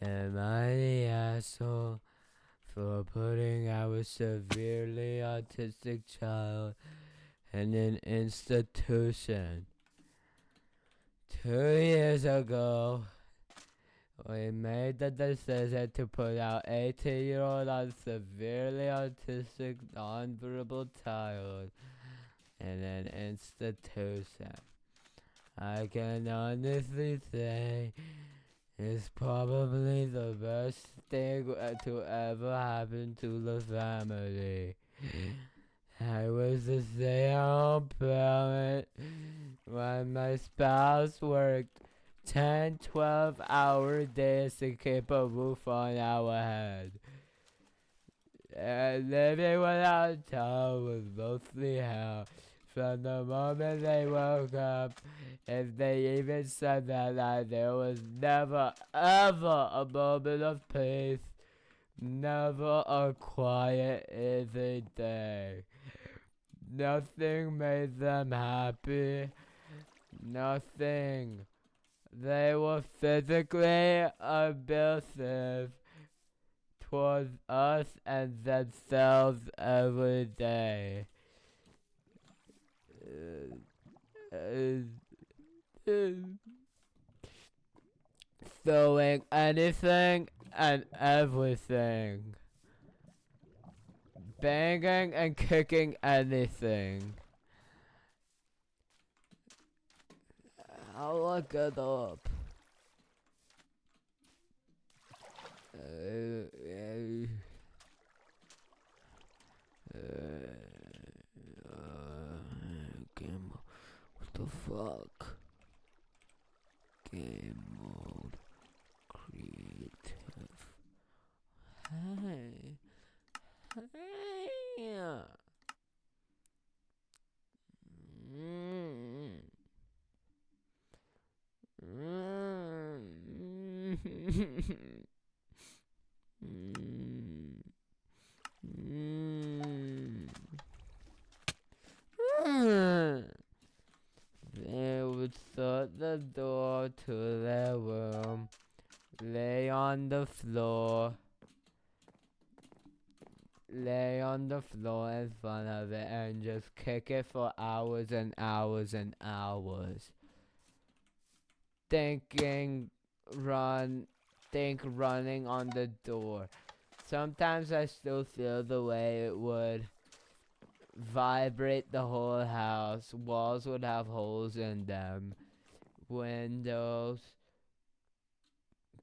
Am I the asshole for putting our severely autistic child in an institution? 2 years ago, we made the decision to put our 18-year-old severely autistic nonverbal child in an institution. I can honestly say it's probably the best thing to ever happen to the family. I was a stay-at-home parent when my spouse worked 10, 12-hour days to keep a roof on our head. And living without a child was mostly hell. From the moment they woke up, if they even said that night, there was never, ever a moment of peace. Never a quiet, easy day. Nothing made them happy. Nothing. They were physically abusive towards us and themselves every day. Throwing anything and everything. Banging and kicking anything. I'll look it up. Game, what the fuck? Game mode, creative. Hey, hey. They would shut the door to their room, lay on the floor in front of it, and just kick it for hours and hours and hours. Think running on the door. Sometimes I still feel the way it would vibrate the whole house. Walls would have holes in them. Windows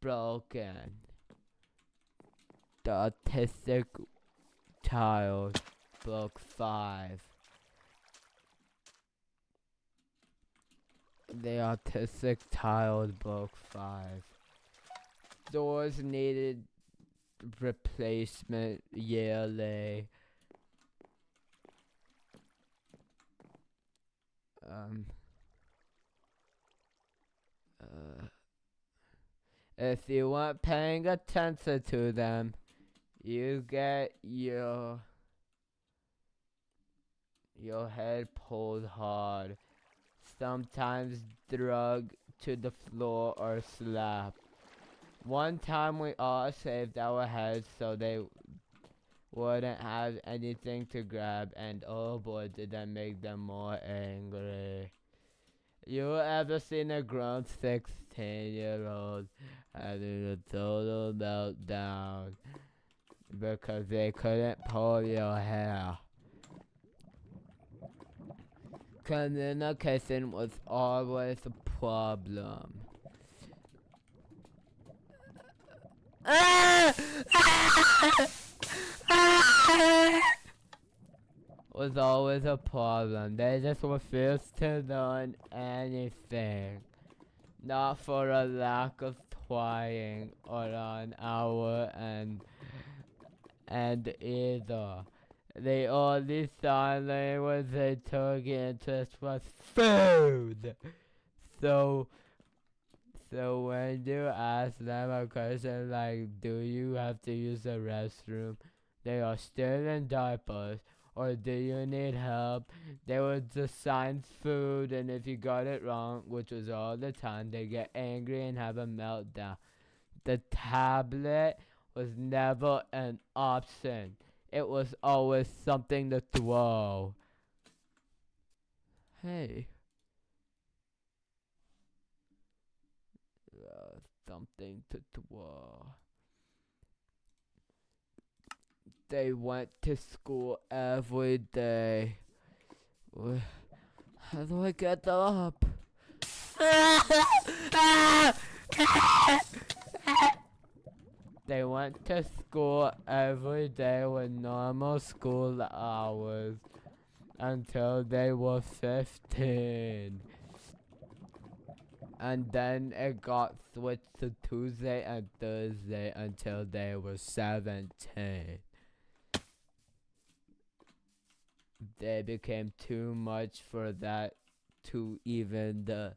broken. The Autistic Child, Book 5. The Autistic Child, Book 5. Doors needed replacement yearly. If you weren't paying attention to them, you get your head pulled hard, sometimes dragged to the floor or slapped. One time we all saved our heads so they wouldn't have anything to grab, and oh boy did that make them more angry. You ever seen a grown 16-year-old having a total meltdown because they couldn't pull your hair? Communication was always a problem. Was always a problem. They just refused to learn anything. Not for a lack of trying or on our end either. The only sign language they took interest was food. So when you ask them a question like, do you have to use the restroom? They are still in diapers. Or do you need help? They would just sign food, and if you got it wrong, which was all the time, they get angry and have a meltdown. The tablet was never an option. It was always something to throw. Hey. Something to throw. They went to school every day. How do I get up? They went to school every day with normal school hours until they were 15. And then it got switched to Tuesday and Thursday until they were 17. They became too much for that to even the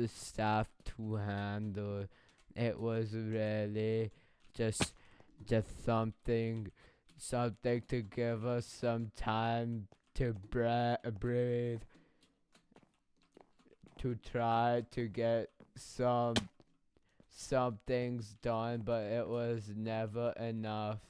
staff to handle. It was really just something to give us some time to breathe, to try to get some things done, but it was never enough.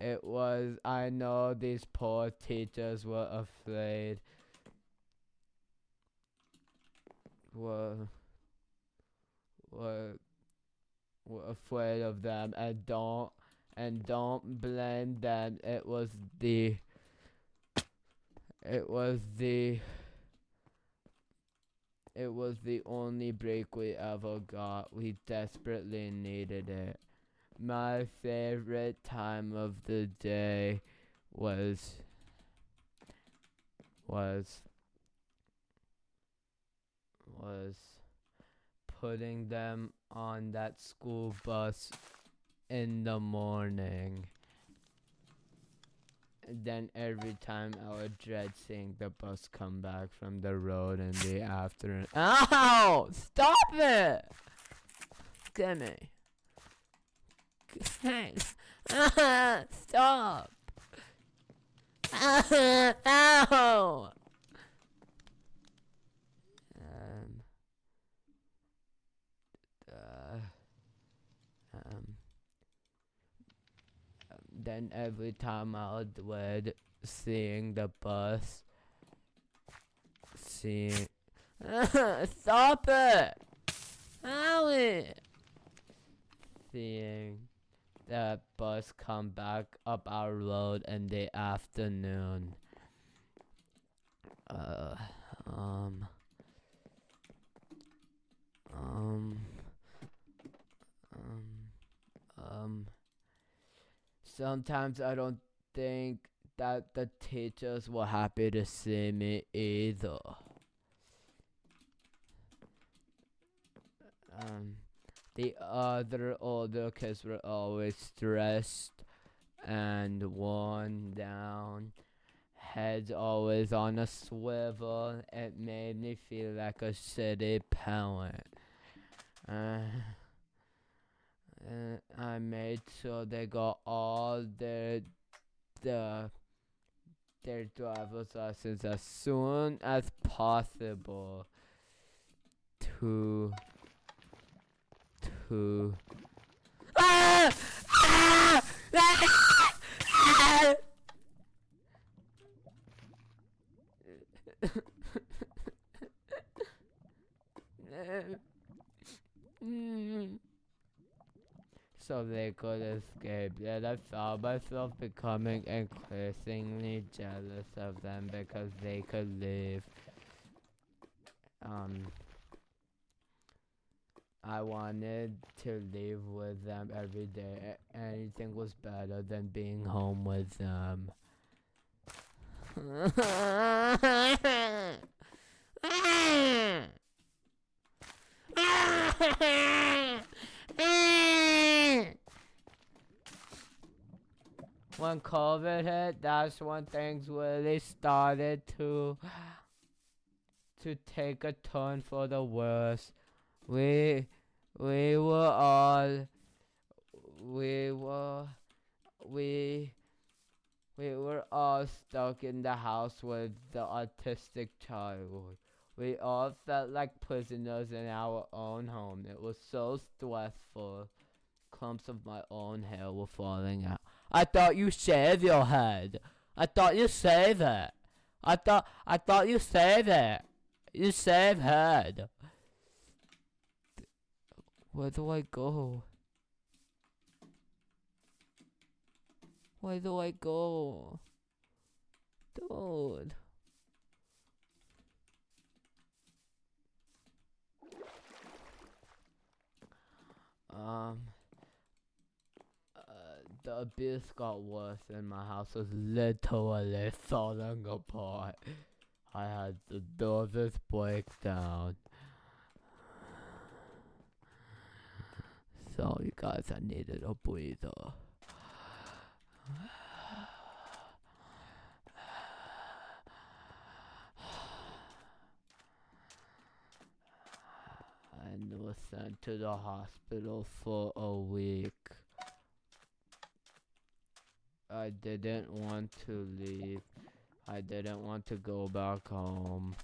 I know these poor teachers were afraid. Were afraid of them, and don't blame them. It was the only break we ever got. We desperately needed it. My favorite time of the day was putting them on that school bus in the morning. And then every time I would dread seeing the bus come back from the road in the afternoon. Ow! Stop it! Get me. Thanks. Stop. Ow! Then every time I would dread seeing the bus, stop it! Owie! Seeing that bus come back up our road in the afternoon. Sometimes I don't think that the teachers were happy to see me either. The other older kids were always stressed and worn down, heads always on a swivel. It made me feel like a shitty parent. I made sure they got all their driver's license as soon as possible to so they could escape. Yet I found myself becoming increasingly jealous of them because they could leave. I wanted to live with them every day. Anything was better than being home with them. When COVID hit, that's when things really started to take a turn for the worse. We were all stuck in the house with the autistic child. We all felt like prisoners in our own home. It was so stressful. Clumps of my own hair were falling out. I thought you shaved your head. I thought you shaved it. I thought you shaved it. You shaved head. Where do I go? Where do I go? Dude. The abuse got worse and my house was literally falling apart. I had the nervous breakdown. So you guys, I needed a breather. And was sent to the hospital for a week. I didn't want to leave. I didn't want to go back home.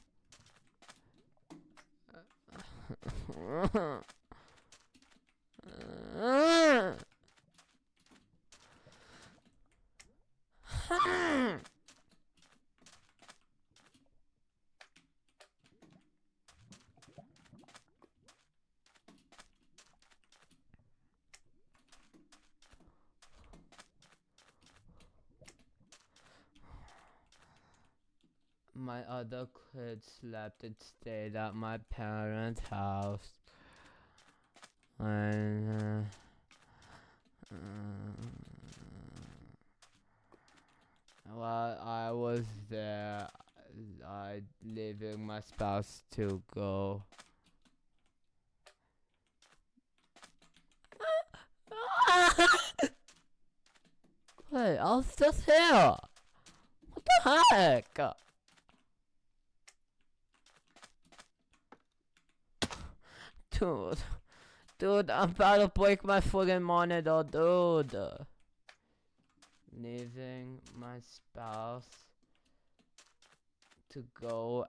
My other kids slept and stayed at my parents' house. And while I was there, I leaving my spouse to go. Wait, I was just here. What the heck? Dude, I'm about to break my fucking monitor, dude. Leaving my spouse to go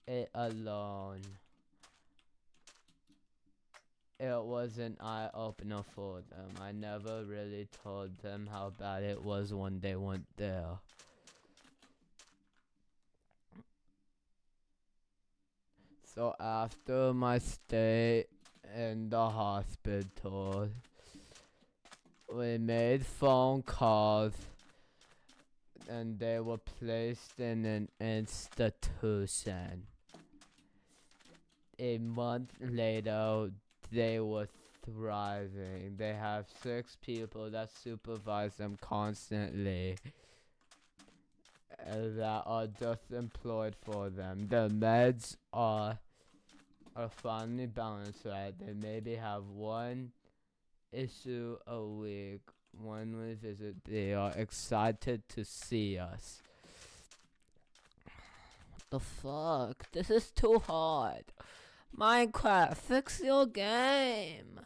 it alone. It was an eye-opener for them. I never really told them how bad it was when they weren't there. So after my stay in the hospital, we made phone calls and they were placed in an institution. A month later, they were thriving. They have 6 people that supervise them constantly that are just employed for them. The meds are finally balanced right. They maybe have 1 issue a week when we visit. They are excited to see us. What the fuck? This is too hard. Minecraft, fix your game.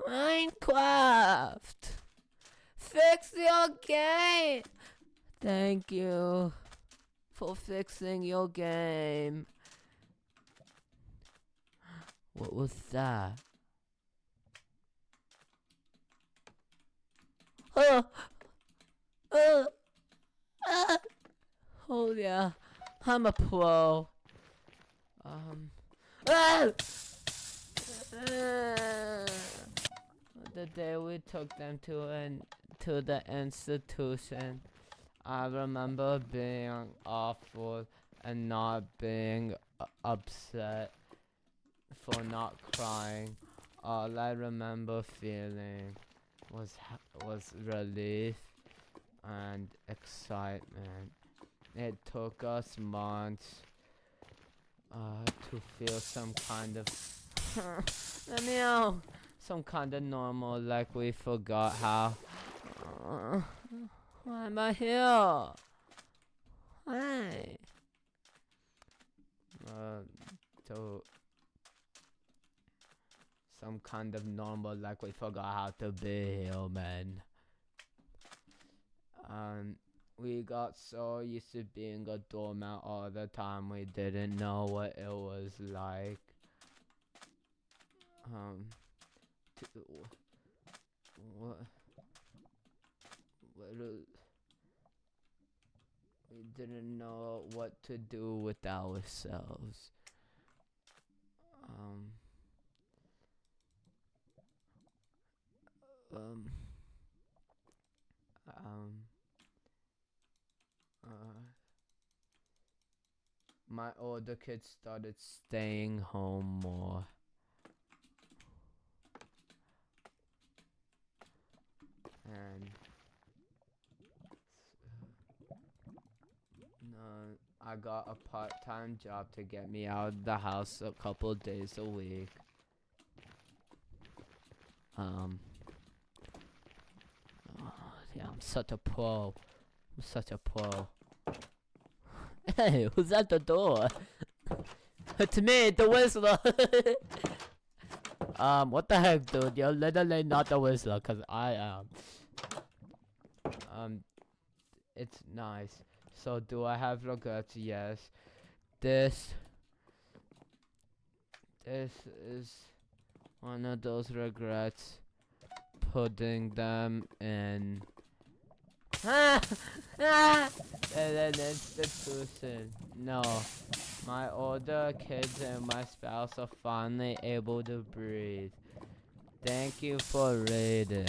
Minecraft, fix your game. Thank you for fixing your game. What was that? Oh yeah, I'm a pro. The day we took them to the institution, I remember being awful and not being upset for not crying. All I remember feeling was relief and excitement. It took us months to feel some kind of meow, some kind of normal, like we forgot how. Why am I here? Why? To some kind of normal, like we forgot how to be here, man. We got so used to being a doormat all the time, we didn't know what it was like. What? We didn't know what to do with ourselves. Um. Um. My older kids started staying home more. And no, I got a part-time job to get me out of the house a couple days a week. Oh, yeah, I'm such a pro. I'm such a pro. Hey, who's at the door? It's me, the Whistler. What the heck, dude? You're literally not the Whistler, cause I am. It's nice. So, do I have regrets? Yes. This is one of those regrets. Putting them in an institution. No. My older kids and my spouse are finally able to breathe. Thank you for reading.